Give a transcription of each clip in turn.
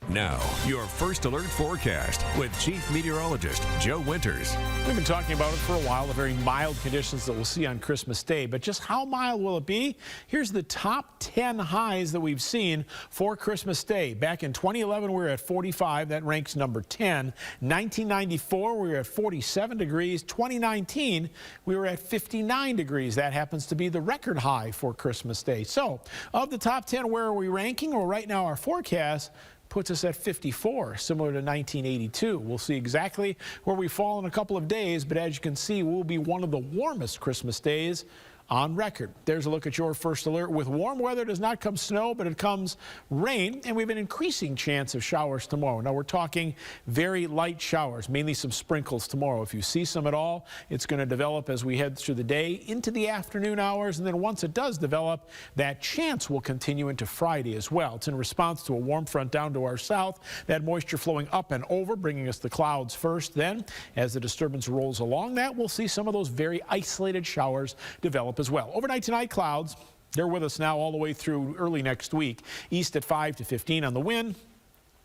Now, your first alert forecast with Chief Meteorologist Joe Winters. We've been talking about it for a while, the very mild conditions that we'll see on Christmas Day. But just how mild will it be? Here's the top 10 highs that we've seen for Christmas Day. Back in 2011, we were at 45. That ranks number 10. 1994, we were at 47 degrees. 2019, we were at 59 degrees. That happens to be the record high for Christmas Day. So, of the top 10, where are we ranking? Well, right now, our forecast puts us at 54, similar to 1982. We'll see exactly where we fall in a couple of days, but as you can see, we'll be one of the warmest Christmas days on record. There's a look at your first alert. With warm weather does not come snow, but it comes rain, and we have an increasing chance of showers tomorrow. Now we're talking very light showers, mainly some sprinkles tomorrow. If you see some at all, it's going to develop as we head through the day into the afternoon hours, and then once it does develop, that chance will continue into Friday as well. It's in response to a warm front down to our south, that moisture flowing up and over, bringing us the clouds first. Then, as the disturbance rolls along that, we'll see some of those very isolated showers develop as well. Overnight tonight, clouds, they're with us now all the way through early next week. East at 5 to 15 on the wind.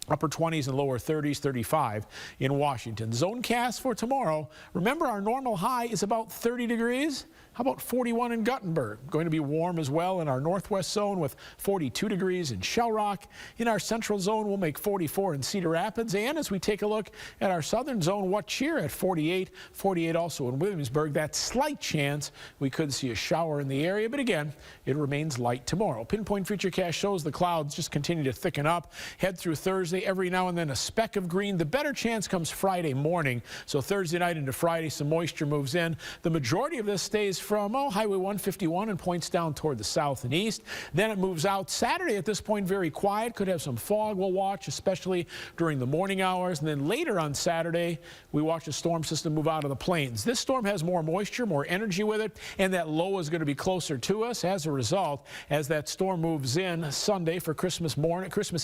Upper 20s and lower 30s, 35 in Washington. Zonecast for tomorrow. Remember, our normal high is about 30 degrees. How about 41 in Guttenberg? Going to be warm as well in our northwest zone with 42 degrees in Shell Rock. In our central zone, we'll make 44 in Cedar Rapids. And as we take a look at our southern zone, what cheer at 48. 48 also in Williamsburg. That slight chance we could see a shower in the area. But again, it remains light tomorrow. Pinpoint Futurecast shows the clouds just continue to thicken up. Head through Thursday. Every now and then a speck of green. The better chance comes Friday morning. So Thursday night into Friday, some moisture moves in. The majority of this stays from Highway 151 and points down toward the south and east. Then it moves out. Saturday at this point very quiet. Could have some fog we'll watch, especially during the morning hours. And then later on Saturday, we watch a storm system move out of the plains. This storm has more moisture, more energy with it, and that low is going to be closer to us. As a result, as that storm moves in Sunday for Christmas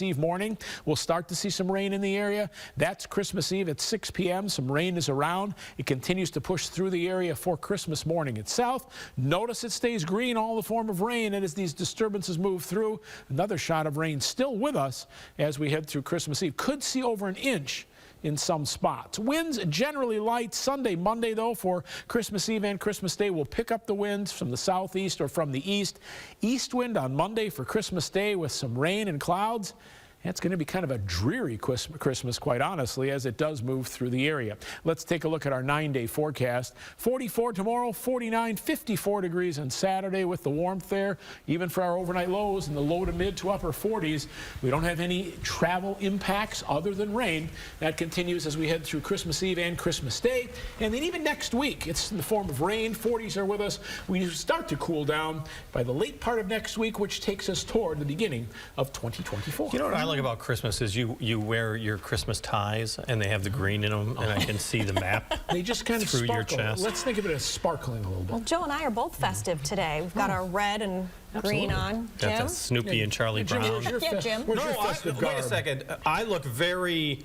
Eve morning, we'll start to see some rain in the area. That's Christmas Eve at 6 p.m. Some rain is around. It continues to push through the area for Christmas morning itself. Notice it stays green, all the form of rain, and as these disturbances move through, another shot of rain still with us as we head through Christmas Eve. Could see over an inch in some spots. Winds generally light. Sunday, Monday, though, for Christmas Eve and Christmas Day, we'll pick up the winds from the southeast or from the east. East wind on Monday for Christmas Day with some rain and clouds. It's going to be kind of a dreary Christmas, quite honestly, as it does move through the area. Let's take a look at our 9-day forecast. 44 tomorrow, 49, 54 degrees on Saturday with the warmth there, even for our overnight lows in the low to mid to upper 40s. We don't have any travel impacts other than rain. That continues as we head through Christmas Eve and Christmas Day. And then even next week, it's in the form of rain. 40s are with us. We start to cool down by the late part of next week, which takes us toward the beginning of 2024. You know what I like about Christmas is you wear your Christmas ties and they have the green in them, and I can see the map. They just kind of through sparkle. your chest. Let's think of it as sparkling a little bit. Well, Joe and I are both festive today. We've got our red and green on. Jim? That's Snoopy and Charlie Brown. Yeah, Jim. Where's your festive garb? Wait a second. I look very...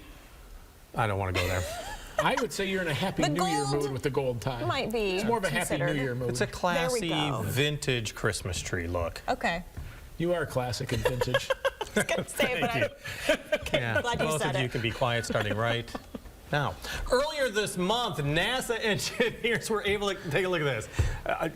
I don't want to go there. I would say you're in a Happy New Year mood with the gold tie. Might be. It's more of a Happy New Year mood. It's a classy, vintage Christmas tree look. Okay. You are classic and vintage. I was going to say it, but I'm glad you Both said of it. you can be quiet starting right now. Earlier this month, NASA engineers were able to take a look at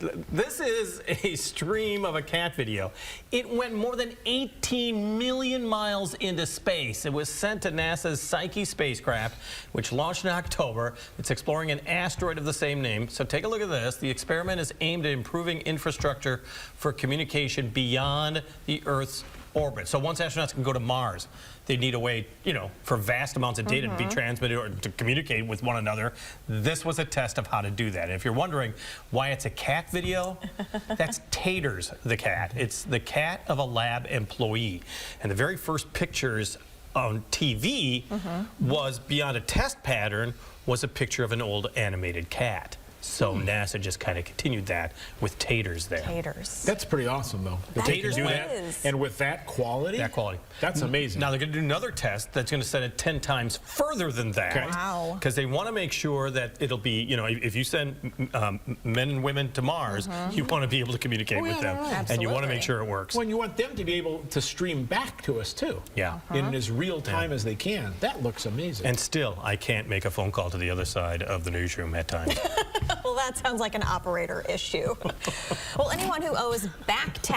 this. This is a stream of a cat video. It went more than 18 million miles into space. It was sent to NASA's Psyche spacecraft, which launched in October. It's exploring an asteroid of the same name. So take a look at this. The experiment is aimed at improving infrastructure for communication beyond the Earth's orbit. So once astronauts can go to Mars, they need a way, for vast amounts of data to be transmitted or to communicate with one another. This was a test of how to do that. And if you're wondering why it's a cat video, that's Taters the cat. It's the cat of a lab employee. And the very first pictures on TV was beyond a test pattern, was a picture of an old animated cat. So NASA just kind of continued that with taters there. Taters. That's pretty awesome, though. That they can do that, is. and with that quality. That's amazing. Now they're going to do another test that's going to send it 10 times further than that. Okay. Wow. Because they want to make sure that it'll be, you know, if you send men and women to Mars, you want to be able to communicate with them, and you want to make sure it works. Well, you want them to be able to stream back to us too. Yeah. In as real time as they can. That looks amazing. And still, I can't make a phone call to the other side of the newsroom at times. Well, that sounds like an operator issue. Well, anyone who owes back tax